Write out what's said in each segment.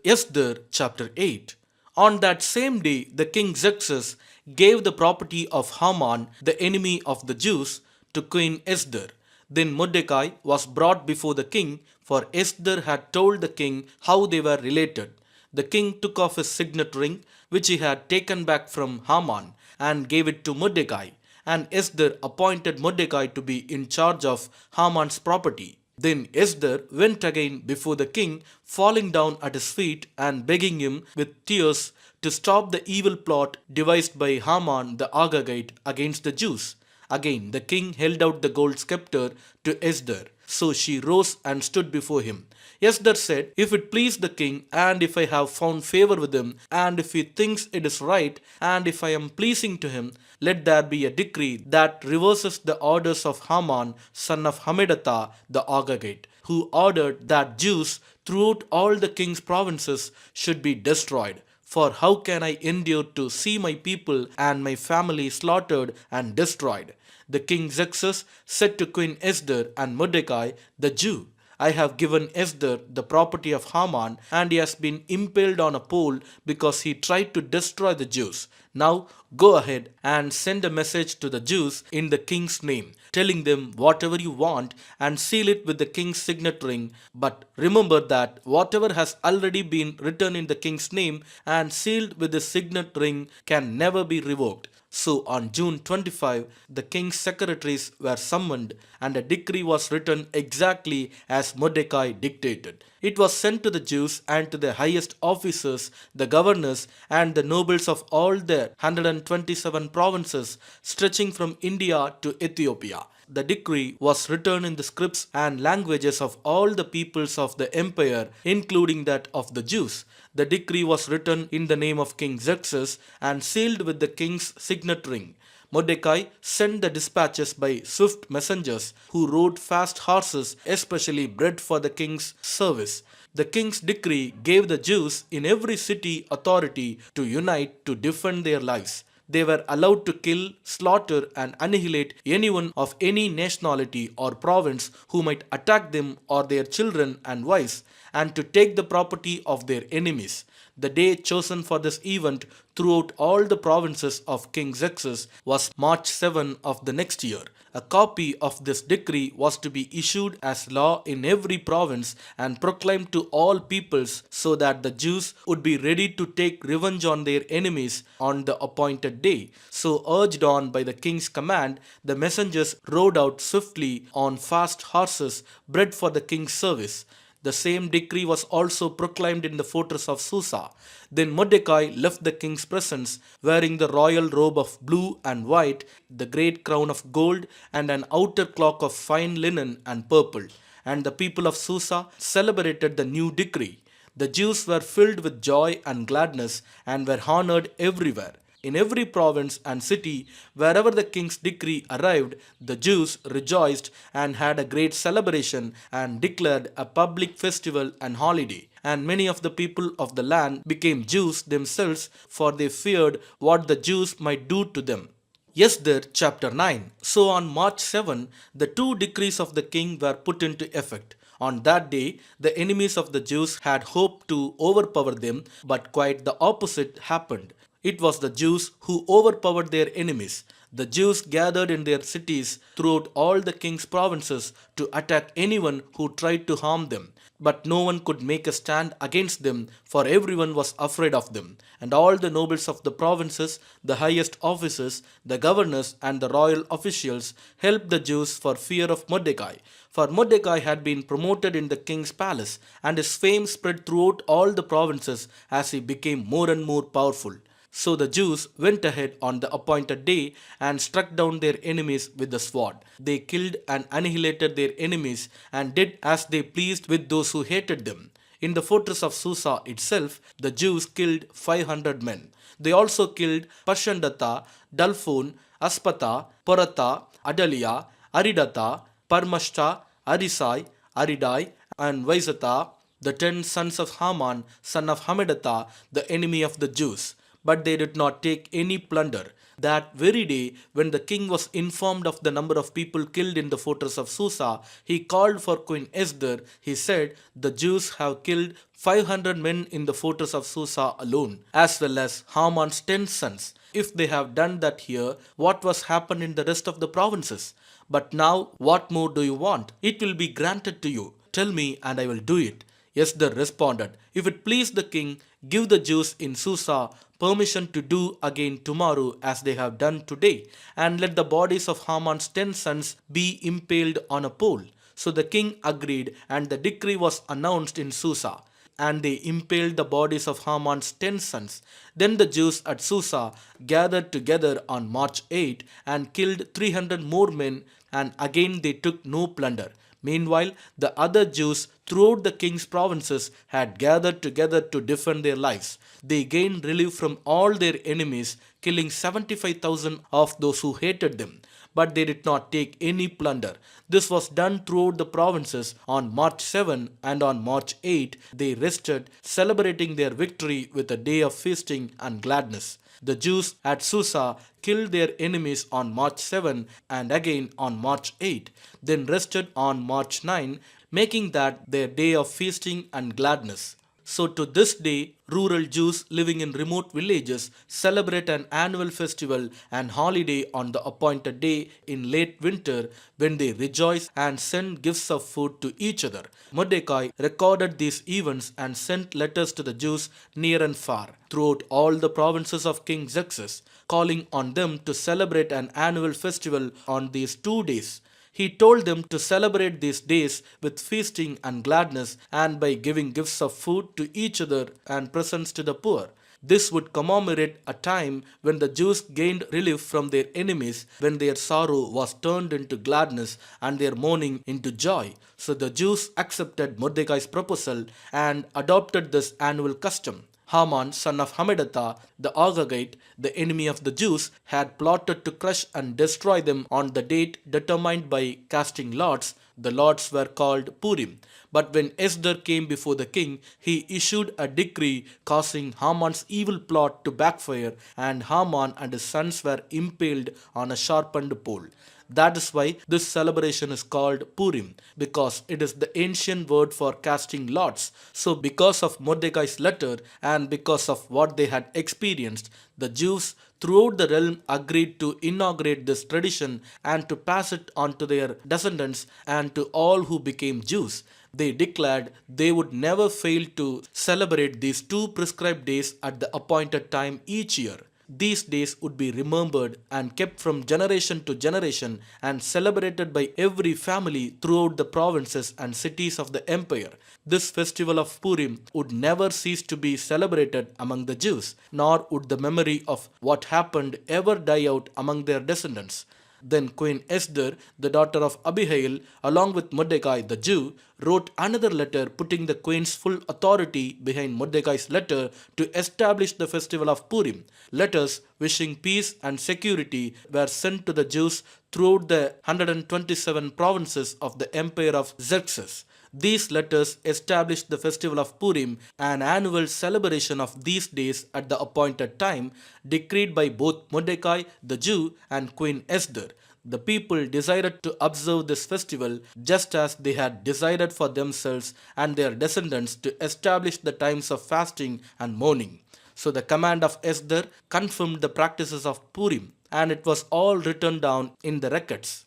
Esther chapter 8. On that same day, the king Xerxes gave the property of Haman, the enemy of the Jews, to Queen Esther. Then Mordecai was brought before the king, for Esther had told the king how they were related. The king took off his signet ring, which he had taken back from Haman, and gave it to Mordecai. And Esther appointed Mordecai to be in charge of Haman's property. Then Esther went again before the king, falling down at his feet and begging him with tears to stop the evil plot devised by Haman the Agagite against the Jews. Again, the king held out the gold scepter to Esther. So she rose and stood before him. Esther said, "If it please the king, and if I have found favor with him, and if he thinks it is right, and if I am pleasing to him, let there be a decree that reverses the orders of Haman, son of Hammedatha the Agagite, who ordered that Jews throughout all the king's provinces should be destroyed. For how can I endure to see my people and my family slaughtered and destroyed?" The king Xerxes said to Queen Esther and Mordecai the Jew, "I have given Esther the property of Haman, and he has been impaled on a pole because he tried to destroy the Jews. Now go ahead and send a message to the Jews in the king's name, telling them whatever you want and seal it with the king's signet ring. But remember that whatever has already been written in the king's name and sealed with the signet ring can never be revoked." So on June 25, the king's secretaries were summoned, and a decree was written exactly as Mordecai dictated. It was sent to the Jews and to the highest officers, the governors, and the nobles of all the 127 provinces stretching from India to Ethiopia. The decree was written in the scripts and languages of all the peoples of the empire, including that of the Jews. The decree was written in the name of King Xerxes and sealed with the king's signet ring. Mordecai sent the dispatches by swift messengers who rode fast horses, especially bred for the king's service. The king's decree gave the Jews in every city authority to unite to defend their lives. They were allowed to kill, slaughter, and annihilate anyone of any nationality or province who might attack them or their children and wives, and to take the property of their enemies. The day chosen for this event throughout all the provinces of King Xerxes was March 7 of the next year. A copy of this decree was to be issued as law in every province and proclaimed to all peoples, so that the Jews would be ready to take revenge on their enemies on the appointed day. So, urged on by the king's command, the messengers rode out swiftly on fast horses bred for the king's service. The same decree was also proclaimed in the fortress of Susa. Then Mordecai left the king's presence, wearing the royal robe of blue and white, the great crown of gold, and an outer cloak of fine linen and purple. And the people of Susa celebrated the new decree. The Jews were filled with joy and gladness and were honored everywhere. In every province and city, wherever the king's decree arrived, the Jews rejoiced and had a great celebration and declared a public festival and holiday. And many of the people of the land became Jews themselves, for they feared what the Jews might do to them. Esther chapter 9. So on March 7, the two decrees of the king were put into effect. On that day, the enemies of the Jews had hoped to overpower them, but quite the opposite happened. It was the Jews who overpowered their enemies. The Jews gathered in their cities throughout all the king's provinces to attack anyone who tried to harm them. But no one could make a stand against them, for everyone was afraid of them. And all the nobles of the provinces, the highest officers, the governors, and the royal officials helped the Jews for fear of Mordecai. For Mordecai had been promoted in the king's palace, and his fame spread throughout all the provinces as he became more and more powerful. So the Jews went ahead on the appointed day and struck down their enemies with the sword. They killed and annihilated their enemies and did as they pleased with those who hated them. In the fortress of Susa itself, the Jews killed 500 men. They also killed Pashandatha, Dalphon, Aspatha, Poratha, Adalia, Aridatha, Parmashta, Arisai, Aridai, and Vaizatha, the 10 sons of Haman, son of Hammedatha, the enemy of the Jews. but they did not take any plunder. That very day, when the king was informed of the number of people killed in the fortress of Susa, he called for Queen Esther. He said, "The Jews have killed 500 men in the fortress of Susa alone, as well as Haman's 10 sons. If they have done that here, what was happened in the rest of the provinces? But now, what more do you want? It will be granted to you. Tell me, and I will do it." Esther responded, "If it please the king, give the Jews in Susa permission to do again tomorrow as they have done today, and let the bodies of Haman's 10 sons be impaled on a pole." So the king agreed, and the decree was announced in Susa, and they impaled the bodies of Haman's 10 sons. Then the Jews at Susa gathered together on March 8 and killed 300 more men, and again they took no plunder. Meanwhile, the other Jews throughout the king's provinces had gathered together to defend their lives. They gained relief from all their enemies, killing 75,000 of those who hated them. But they did not take any plunder. This was done throughout the provinces. On March 7 and on March 8, they rested, celebrating their victory with a day of feasting and gladness. The Jews at Susa killed their enemies on March 7 and again on March 8, then rested on March 9, making that their day of feasting and gladness. So to this day, rural Jews living in remote villages celebrate an annual festival and holiday on the appointed day in late winter, when they rejoice and send gifts of food to each other. Mordecai recorded these events and sent letters to the Jews near and far throughout all the provinces of King Xerxes, calling on them to celebrate an annual festival on these 2 days. He told them to celebrate these days with feasting and gladness, and by giving gifts of food to each other and presents to the poor. This would commemorate a time when the Jews gained relief from their enemies, when their sorrow was turned into gladness and their mourning into joy. So the Jews accepted Mordecai's proposal and adopted this annual custom. Haman, son of Hammedatha, the Agagite, the enemy of the Jews, had plotted to crush and destroy them on the date determined by casting lots. The lots were called Purim. But when Esther came before the king, he issued a decree causing Haman's evil plot to backfire, and Haman and his sons were impaled on a sharpened pole. That is why this celebration is called Purim, because it is the ancient word for casting lots. So, because of Mordecai's letter and because of what they had experienced, the Jews throughout the realm agreed to inaugurate this tradition and to pass it on to their descendants and to all who became Jews. They declared they would never fail to celebrate these 2 prescribed days at the appointed time each year. These days would be remembered and kept from generation to generation and celebrated by every family throughout the provinces and cities of the empire. This festival of Purim would never cease to be celebrated among the Jews, nor would the memory of what happened ever die out among their descendants. Then Queen Esther, the daughter of Abihail, along with Mordecai the Jew, wrote another letter putting the queen's full authority behind Mordecai's letter to establish the festival of Purim. Letters wishing peace and security were sent to the Jews throughout the 127 provinces of the empire of Xerxes. These letters established the festival of Purim, an annual celebration of these days at the appointed time, decreed by both Mordecai the Jew and Queen Esther. The people decided to observe this festival just as they had decided for themselves and their descendants to establish the times of fasting and mourning. So the command of Esther confirmed the practices of Purim, and it was all written down in the records.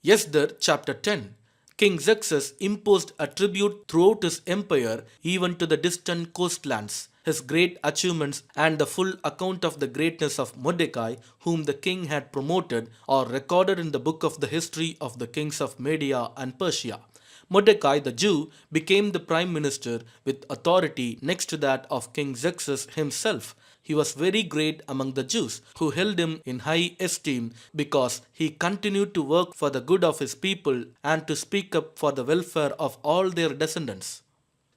Esther chapter 10. King Xerxes imposed a tribute throughout his empire, even to the distant coastlands. His great achievements and the full account of the greatness of Mordecai, whom the king had promoted, are recorded in the book of the history of the kings of Media and Persia. Mordecai the Jew became the prime minister with authority next to that of King Xerxes himself. He was very great among the Jews, who held him in high esteem because he continued to work for the good of his people and to speak up for the welfare of all their descendants.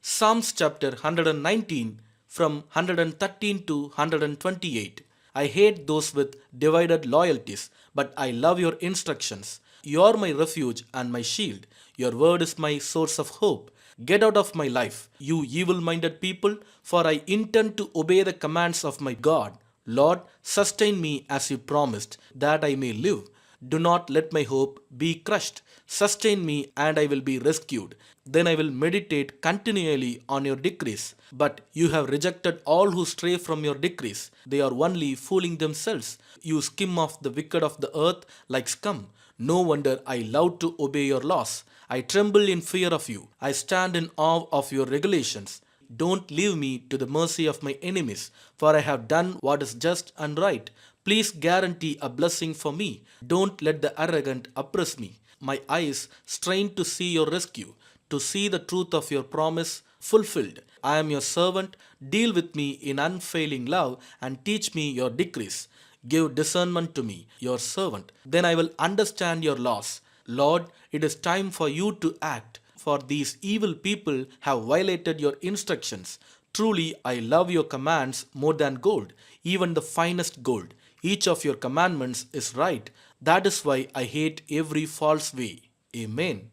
Psalms chapter 119 from 113 to 128. I hate those with divided loyalties, but I love your instructions. You are my refuge and my shield. Your word is my source of hope. Get out of my life, you evil minded people, for I intend to obey the commands of my God. Lord, sustain me as you promised, that I may live. Do not let my hope be crushed. Sustain me, and I will be rescued. Then I will meditate continually on your decrees. But you have rejected all who stray from your decrees. They are only fooling themselves. You skim off the wicked of the earth like scum. No wonder I love to obey your laws. I tremble in fear of you. I stand in awe of your regulations. Don't leave me to the mercy of my enemies, for I have done what is just and right. Please guarantee a blessing for me. Don't let the arrogant oppress me. My eyes strain to see your rescue, to see the truth of your promise fulfilled. I am your servant. Deal with me in unfailing love and teach me your decrees. Give discernment to me, your servant. Then I will understand your laws. Lord, it is time for you to act, for these evil people have violated your instructions. Truly, I love your commands more than gold, even the finest gold. Each of your commandments is right. That is why I hate every false way. Amen.